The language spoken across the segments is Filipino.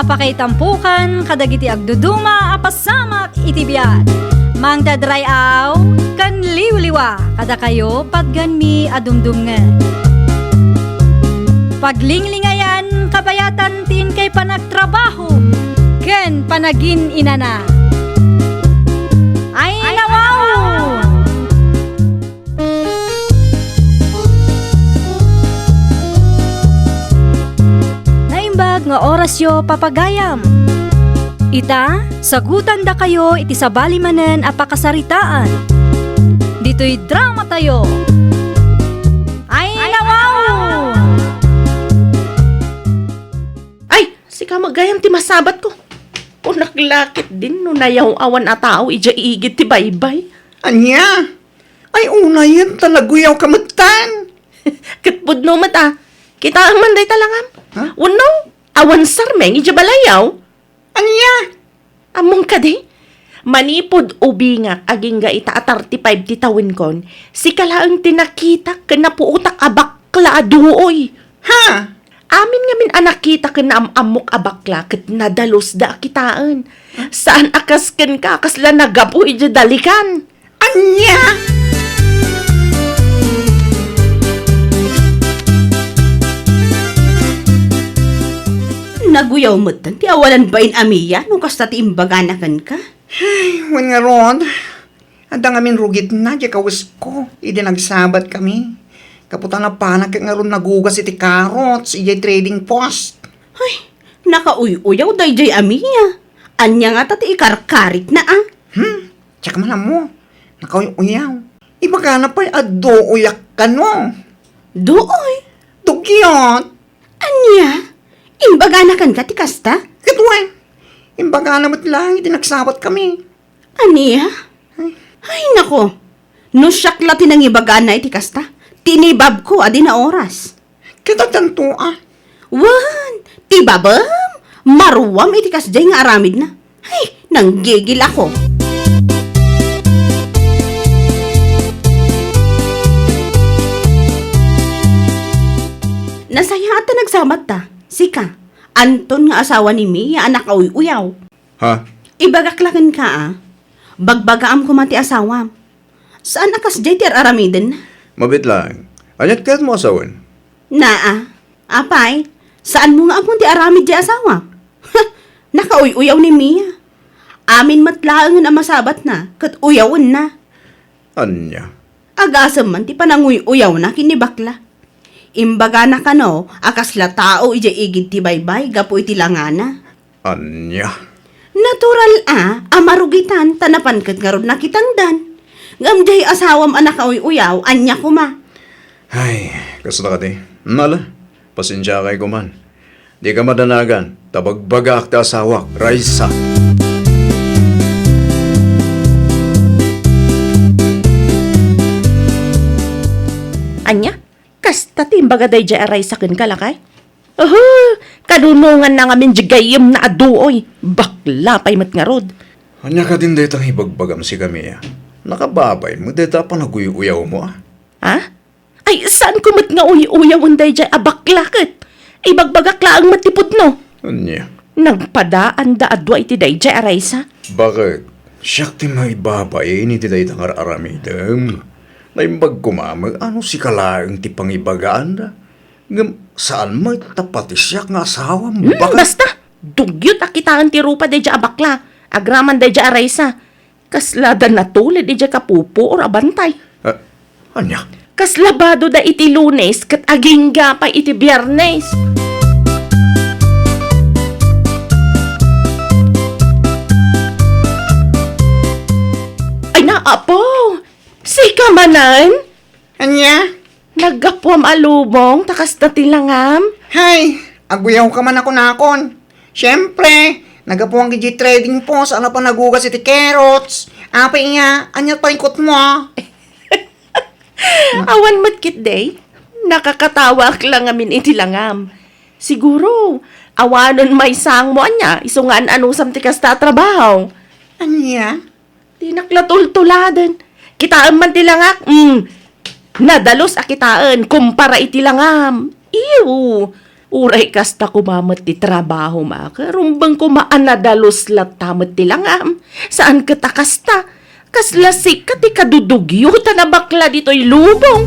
Apakaitampukan kadagiti agduduma apasamak iti biat. Mangdadrayaw kan liwliwa kada kayo patgan mi adumdumngen. Paglinglingayan kabayatan tin kay panagtrabaho ken panagin inana. Ay nawaw! Naimbag nga orasyo papagayam. Ita, sagutan da kayo iti sabali manen apakasaritaan. Dito'y drama tayo. Ay nawaw! Ay, sika magayam ti masabat ko. O naklakit din no nayaw awan a tao ija iigit ti baybay. Anya? Ay una yan talaguyaw kamutan. Katpud no mata. Kita ang manday talangam. Ha? Uno, awan sarmeng ija balayaw. Anya? Among kadi. Manipod ubingak aging ga ita a 35 ti tawin kon. Si kalaang tinakita kanapuutak abakla aduoy. Ha? Amin nga min anak kita ken amok abakla ket nadalos da kitaan. Saan akas ken ka kasla nagapoy ija dalikan. Anya? Naguyaw mo tan, ti awalan ba in amiya nung kasta ti imbaganakan ka? Ay, wan nga Rod. Ada nga min rugit na, di kawis ko. Idi nagsabat kami. Kaputan na panak nga ron nagugas iti carrots, iti trading post. Ay, nakauy-uyaw day jay amiya. Anya nga tati ikarkarit na ah. Tsaka man mo, nakauyaw. Iba ka na pa'y ado uyak ka no. Dooy, Dugyot. anya? Imbaganakan ka ti kasta? Katwan. Imbaga namat lang, iti nagsabat kami. Aniya? Ay, nako. No syakla tinangibagana iti kasta. Tinibab ko adi na oras. Kita tanto ah. Wan, tibabam. Maruwam iti kasjay nga aramid na. Ay, nanggigil ako. Nasaya ata nagsamat ta. Sika, Anton nga asawa ni Mia, anak uyaw. Ha? Ibagaklakan ka ah. Bagbagaam ko mati asawam. Saan akas jay ti aramiden? Mabit lang. Anyat kat mo asawan? Naa, apay, saan mo nga amon ti aramid di asawa? Nakauy-uyaw ni Mia. Amin matlaangan ang masabat na, kat uyawon na. Anya? Agasam man ti pananguy-uyaw na kinibakla. Imbaga na kano, akasla tao ija igid ti baybay, gapo iti langana. Anya? Natural amarugitan, tanapan kat nga ron nakitangdan. Ngamday asawam anak uyaw, anya kuma. Ay, kasada ka di. Nala, pasensya kay kuman. Di ka madanagan, tabagbagak ta asawak, Raisa. Anya? Kasta timbaga day jay aray sa ken kalakay? Kadunungan na nga min jigayim na aduoy. Bakla pay mat nga rod. Anya ka din detang hibagbagam si Kamiya. Nakababay mo deta pa naguyaw mo ah. Ha? Ay, saan ko mat nga uyawan day jay abaklakit? Ibagbagakla ang matipod no. Anya? Nagpadaan da adwa iti day jay aray sa? Bakit? Siyak ti may babay ni ti detang aramidem. Naimbag kumamag, ano si kalaang ti pangibagaan da? Saan mo tapati siya nga asawa mo? Basta, dugyot akitaan ti rupa day jay abakla. Agraman day jay aray sa. Kaslada na tulad day jay kapupo or abantay. Anya? Kaslabado da iti Lunes kat aging gapay iti Biyernes. Ay naapo! Sika manan? Anya? Naggapuam alubong takas na tilangam? Hay, aguyaw ka man ako nakon. Siyempre, nagapuang kiji trading post, ano pa nagugas iti carrots. Apay nga, anyat pa ikot mo ah. Awan matkit day. Nakakatawa lang amin iti langam. Siguro, awanon may sang mo anya, isungan anusam ti kasta trabaho. Anya? Di naklatultuladan. Kitaan man tilangak. Nadalos akitaan kumpara iti langam. Ew. Uray kasta kumamat ti trabaho maka, rumbang kumaanadalos latamat ti langam. Saan ka takasta? Kaslasik ka ti kadudugyo ta na bakla dito'y lubong.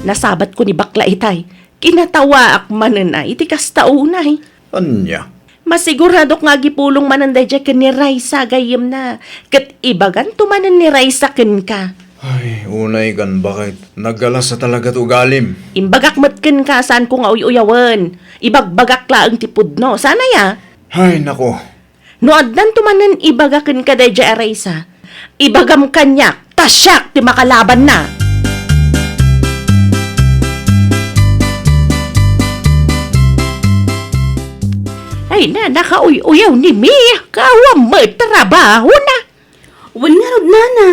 Nasabat ko ni bakla itay. Kinatawa ak mananay iti kasta unay. Anya? Masigurado nga gipulong mananday dyan ni Raisa gayem na. Kat ibagan tumanan ni Raisa ken ka. Ay, unay kan bakit? Nagalas sa talaga to galim. Imbagak matken ka saan ko nga uyawan. Ibagbagak laang tipod no. Sana ya? Ay, nako. No adnan tumanan ibagaken ka day dyan Raisa. Ibagam kanyak. Tasyak ti makalaban na. Ay na, nakauyaw ni Mia. Kawam mo trabaho na. Wan nga rod, nana.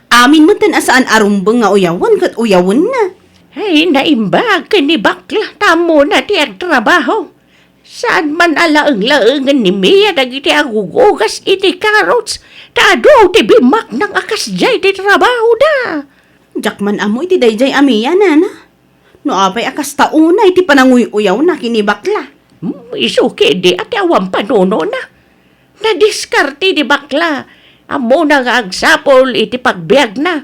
Amin mo tan asaan arumbang nga uyawan kat uyawan na. Ay, naimbag ni bakla. Tamo na ti ang trabaho. Saan man alaang-laangan ni Mia dagiti agugugas iti carrots. Tado ti bimak ng akas jay ti trabaho da. Jakman amo iti dayjay amiya, nana. No apay akas tauna iti pananguy-uyaw na kinibakla. Isuki di ati awang panuno na. Nadiskarte di bakla. Amo na nga agsapol iti pagbiag na.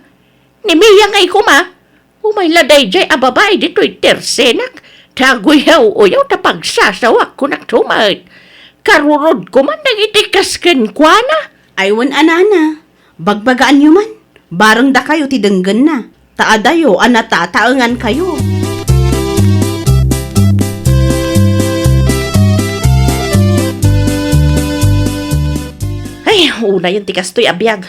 Ni Mia ngay kuma. Umayladay jay ababay dito'y tersenak. Taguyaw-uyaw ta pagsasawak ko nagtumad. Karurod ko man nagitikas ken kwa na. Aywan anana. Bagbagaan nyo man. Barang da kayo ti denggan na. Taadayo anatataangan kayo. Ay, una yung tikas to'y abiyag.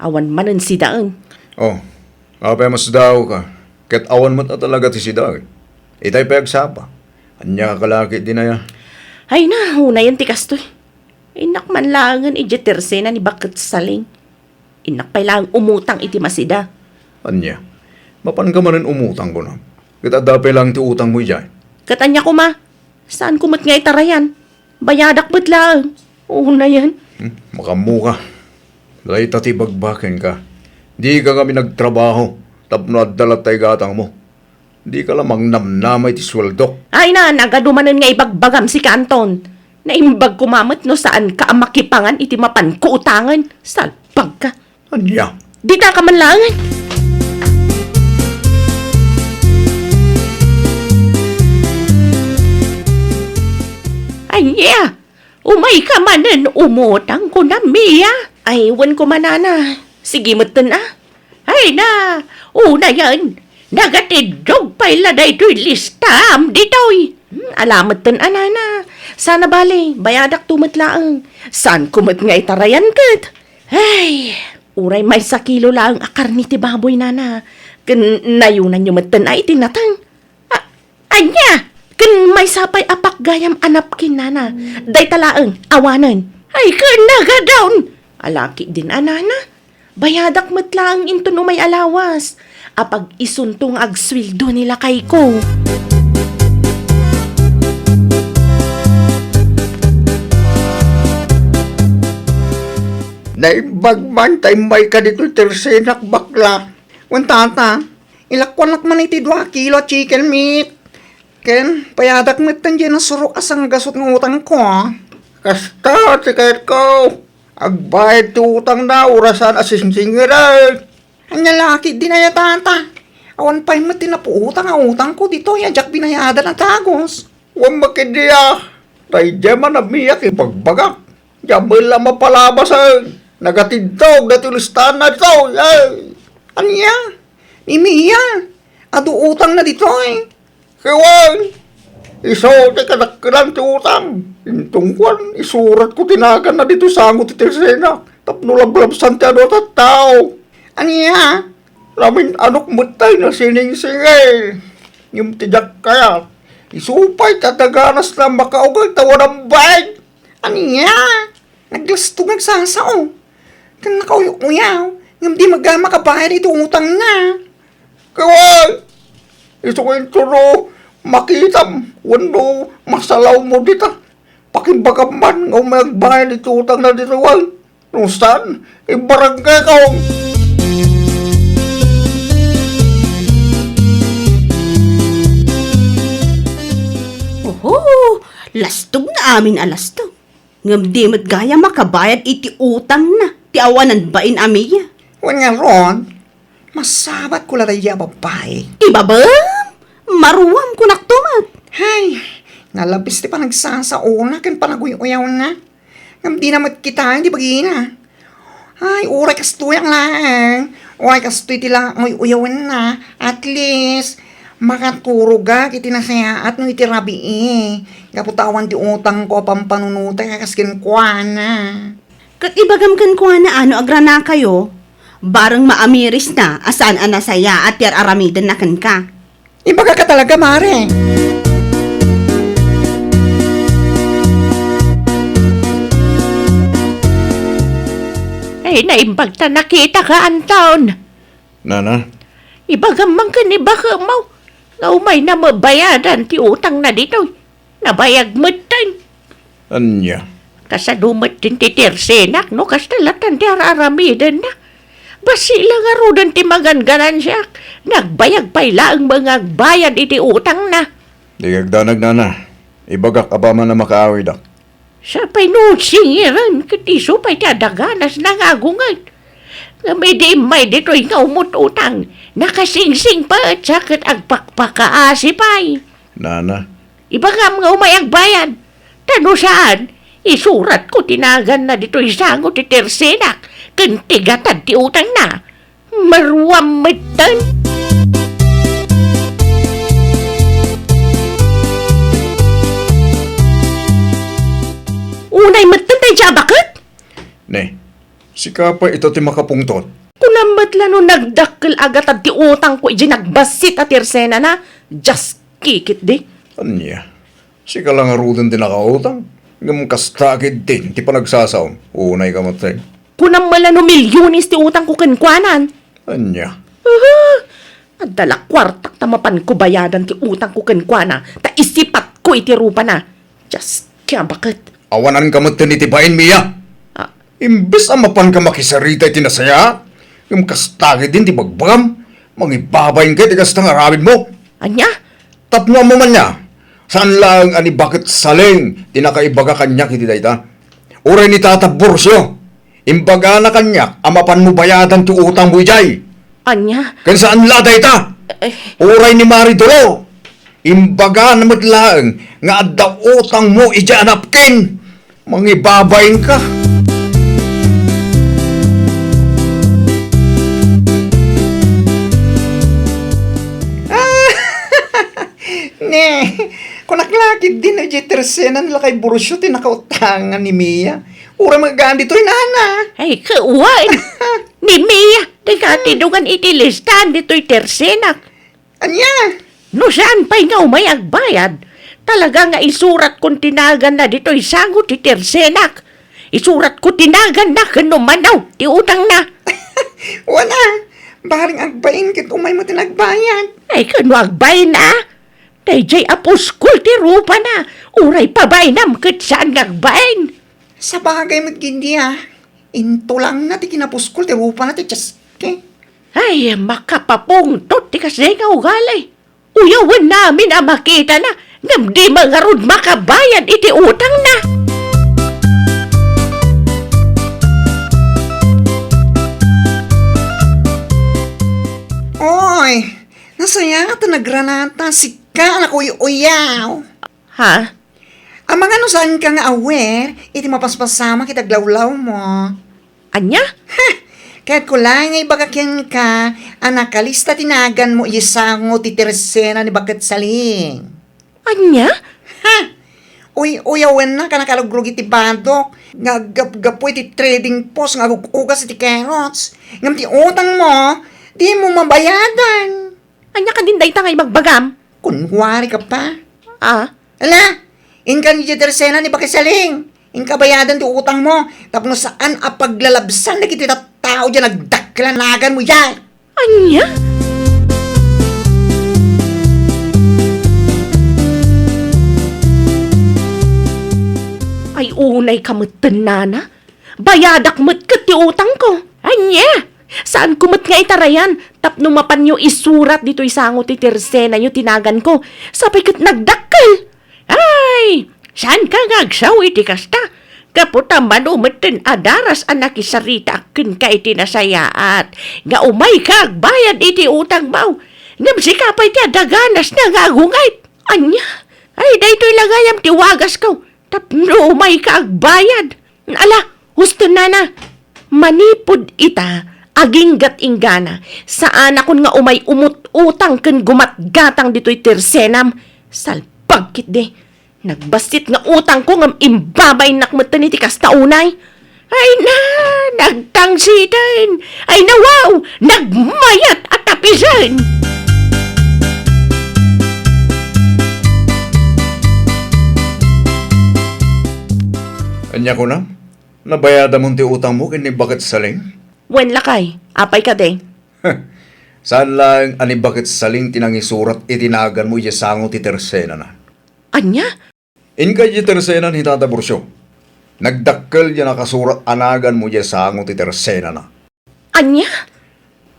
Awan manan si Daang. Oh, apay mas daw ka. Ket awan mo ta talaga ti sidag. Itay pagsapa. Anya kalaki din na ya. Ay na, una yung tikas to'y. Inak man langan ijiterse na ni Bakit Saling. Inak pa lang umutang iti masida. Anya, mapan ka manin umutang ko na. Ket adapay lang ti utang mo dyan. Katanya ko ma, saan kumat nga itarayan? Bayadak ba't lang? Una yan. Makamuka. Dahil tati bagbakin ka. Di ka kami nagtrabaho. Tapno at dalatay gatang mo. Di ka lamang namnamay ti sweldo. Ay na, nagadumanan nga ibagbagam si Kanton. Naimbag kumamat no saan ka ang makipangan iti mapan ko utangan. Salpag ka. Anya? Di ta ka man langan. Anya, umay ka manan umutang ko na Mia. Ay, wan ko manana. Sige matan ah. Ay na, una yan. Nagatidog pa ila da ito'y listam dito'y. Alamat tan anana. Sana bali, bayadak tumatlaang. Saan kumat nga itarayan kat? Ay, uray may sa kilo lang akar ni ti baboy nana. Kan nayunan nyo matan ay tinatang. Anya, kan may sapay apak gayam anapkin nana. Day talaang, awanan. Ay, kan nagadawn. Alaki din anana. Bayadak matlaang into no may alawas. Apag isuntong agswildo nila kay ko. Naibagman tayo may ka dito tersenak bakla. Wantata, ilakwanak man iti 2 kilo chicken meat. Ken, payadak mo tan dyan ang surok asang gasot ng utang ko. Kasta, tiket ko. Agbayad ti utang na, urasan asisingsingiran. Anya laki din na tata. Awan pa'y mo tinapuutang ang utang ko dito. Yajak binayada ng tagos. Huwag makidiya. Tay dyaman na miyak ipagbagak. Diyaman lang mapalabasan. Nagatidog na tulistan na dito. Anya? Ni Mia. Ado utang na dito eh. Kaya, iso ti kanakkilan ti utang. Intungkwan, isurat ko tinagan na dito sango ti Tersena. Tapno lablabsan ti ano at tao. Anya? Lamin anok matay na sining-singay. Yung tijak kaya. Isupay tataganas na makaugay tawa ng bayad. Anya? Naglasto nagsasao. Kan nakauyok-uyaw. Yung di makabayad ito utang na. Kaya, iso ko yung turo, makitam, wando, masalaw mo dita. Pakibagaman, ng magbayad ito utang na dito, nung saan, ibarangay ka. Lastog na amin alastog. Ngam di mat gaya makabayad iti utang na. Ti awanan bain amiya. Wan nga ron, masabat ko ladaya babae. Iba ba? Maruwam ko naktumat. Hay, nalabis ti pa nagsasauna ken panaguy-uyaw na. Ngam di namat kita, hindi bagina. Ay, uray kastuyang lang. Uray kastuy ti lang uyawan na. At least, makaturuga kiti nasaya at no iti rabi Kaputawan ti utang ko pampanunuta kakaskin kwa na. Kat ibagam kan ko na ano agrana kayo. Barang maamiris na asan anasaya at yar aramidan na kan ka. Ibaga ka talaga, mare. Ay, naimbag ta nakita ka ang taon. Nana, Ibagamang ka ni baka mo. Nga umay na mabayadan ti utang na dito. Nabayag mo tan. anya. Kasadumat din ti tersenak, no? Kastalatan ti araramidan na. Basi lang arudan ti maganganan siya. Nagbayag pa ang mga bayad iti utang na. Di kagdanag, Nana. Ibagak ka ba man na makaawi dak? Sa painusingiran, katiso pa'y tadaganas na ngagungan. Nga may dito'y nga umututang. Nakasingsing pa at sakit ang pakpakaasi pa'y. Nana, Iba nga mga umayag bayad. Tano saan? Isurat ko tinagan na dito'y sango ti tersenak. Kantigatan ti utang na. Maruam matan. Unay matan tayo siya bakit? ne. Si Kapa ito ti makapungtot. Kunamat lano nagdakkel agat at ti utang ko iji nagbasit at tersena na. Just kikit di. Anya. Si ka lang arudan din nakautang. Ngam kastakid din ti panagsasaom. Unay ka matay. Kunam malano milyonis ti utang ko kenkwanan. Anya. At dala kwartak tamapan ko bayadan ti utang ko kenkwana. Ta isipat ko iti rupa na. Just kaya bakit? Awanan ka matan iti bain, Mia. Ah, Imbes ang mapan ka makisarita iti nasaya. Ngam kastakid din ti bagbagam. Mangibabayin ka ti kastang aramid mo. anya? Tapno mo man niya. Saan lang ani bakit saling tinakaibaga kanya kiti dayta? Uray ni Tata Borsyo. Imbaga na kanya amapan mo bayadan ti utang mo ijay. Anya? Kan saan la dayta? Uray ni Maridoro. Imbaga na matlaang nga adda utang mo ijay anapkin. Mangibabayin ka. Ne, kung naklakid din na tersena nila kay Borosyo tinakautangan ni Mia. Ura magagaan dito nana. Ay, kauwan! Ni Mia, tindugan iti listan dito'y tersenak. Anya? No saan pa'y nga umayag bayad? Talaga nga isurat kong tinagan na dito'y sango ti tersenak. Isurat ko tinagan na kanumanaw, ti utang na. Wala. Baring agbayin kit umay mo tinagbayan. Ay, kanuagbay na. Dayjay apuskul ti rupa na. Uray pabay nam kat saan nagbayin. Sa bagay magkindi Into lang na ti kinapuskol ti rupa na ti Chaske. Ay, makapapungtot ti kasi nga ugali. Uyawan namin ang makita na. Ngam di mga rod makabayan iti utang na. Oy, nasaya ka nagranata si ka anak uyaw. Ha? Ang mga no saan ka nga aware, iti mapaspasama kita glawlaw mo. Anya? Kahit ko lang ay bagakyan ka, anak kalista tinagan mo isango ti tersena ni Bakat Saling. Anya? Ha! Uyawan na ka nakalugrugi ti badok, nga gap-gapoy ti trading post, nga gugugas ti carrots. Ngam ti utang mo, di mo mabayadan. Anya ka din dayta ngay magbagam? Kunwari ka pa. Ah? Ala, inka ni tersena ni Bakat Saling. Inka bayadan ti utang mo, tapos saan apaglalabsan na kiti tao dyan nagdaklanagan mo yan. Anya? Ay unay kamutan nana. Bayadak mo't kat ti utang ko. Anya? Saan kumot nga itarayan? Tapno mapan nyo isurat dito isango ti tersena nyo tinagan ko. Sapay kat nagdakkel. Ay! Saan ka ngagsaw iti kasta? Kaputa manumitin adaras anak isarita akin ka iti nasayaat. Nga umay kag bayad iti utang mau. Ngam si kapay ti adaganas na ngagungay. Anya, ay daytoy lagayam ti wagas ko. Tapno umay kag bayad. Ala, husto na na. Manipod ita, aginggat inggana. Saan akon nga umay umut-utang ken gumatgatang dito'y tersenam. Salpagkit de. Nagbasit nga utang ko ngam imbabay nakmatan iti kastaunay. Ay na, nagtangsitan. Ay na wow, nagmayat at tapisan. Anya ko na? Nabayada mo ti utang mo kini bakit saling? Wen lakay, apay ka de. Saan lang ani bakit saling tinangisurat itinagan mo iya sango ti tersena na? Anya? Inka di tersenan hitata bursyo. Nagdakkel ya nakasurat anagan mo di sango ti tersena na. Anya?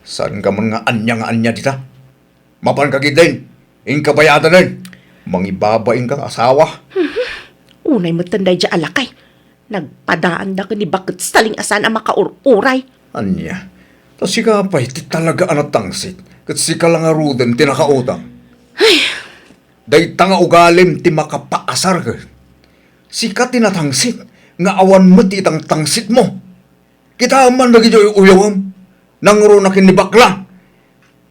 Saan ka man nga anya dita? Mapan ka din. Inka bayada din. Mangibabain kang asawa. Unay mo tanday dya alakay. Nagpadaan da ka ni bakit saling asan ang makauray. Anya. Tas sika pa iti talaga anat tangsit. Kat sika lang aruden tinakautang. Day tanga ugalim ti makapaasar ka. Sika tinatangsit. Nga awan mo ti itang tangsit mo. Kita man lagi joy uyawam. Nangro na kinibakla.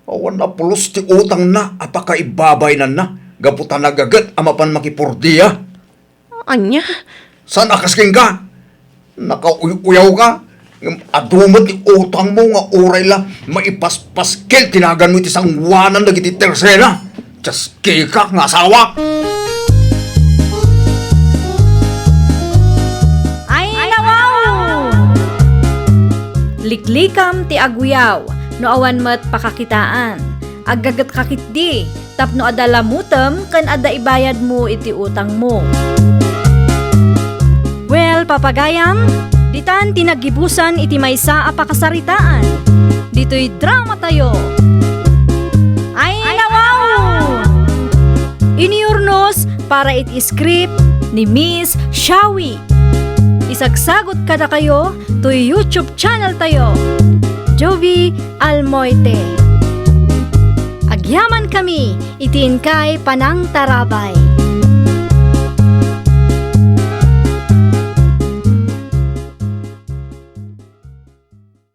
Awan na pulos ti utang na. Apaka ibabay na. Gaputan nagagat amapan makipurdiya. Anya? Saan akasking ka? Nakauyaw ka? Adumot ti utang mo nga oray la. Maipaspaskil tinagan mo ti sangwanan lagi ti tersena. Just kika nga asawa. Ay nawaw! Liklikam ti aguyaw, no awan mat pakakitaan. Agagat kakitdi, tapno adalamutem kan ada ibayad mo iti utang mo. Well, papagayam, ditan tinagibusan iti maysa a pakasaritaan. Dito'y drama tayo. Ay nawaw! Iniurnos para iti script ni Miss Shawi. Isagsagot kada kayo to YouTube channel tayo. Jovi Almoite. Agyaman kami, itin kay Panang Tarabay.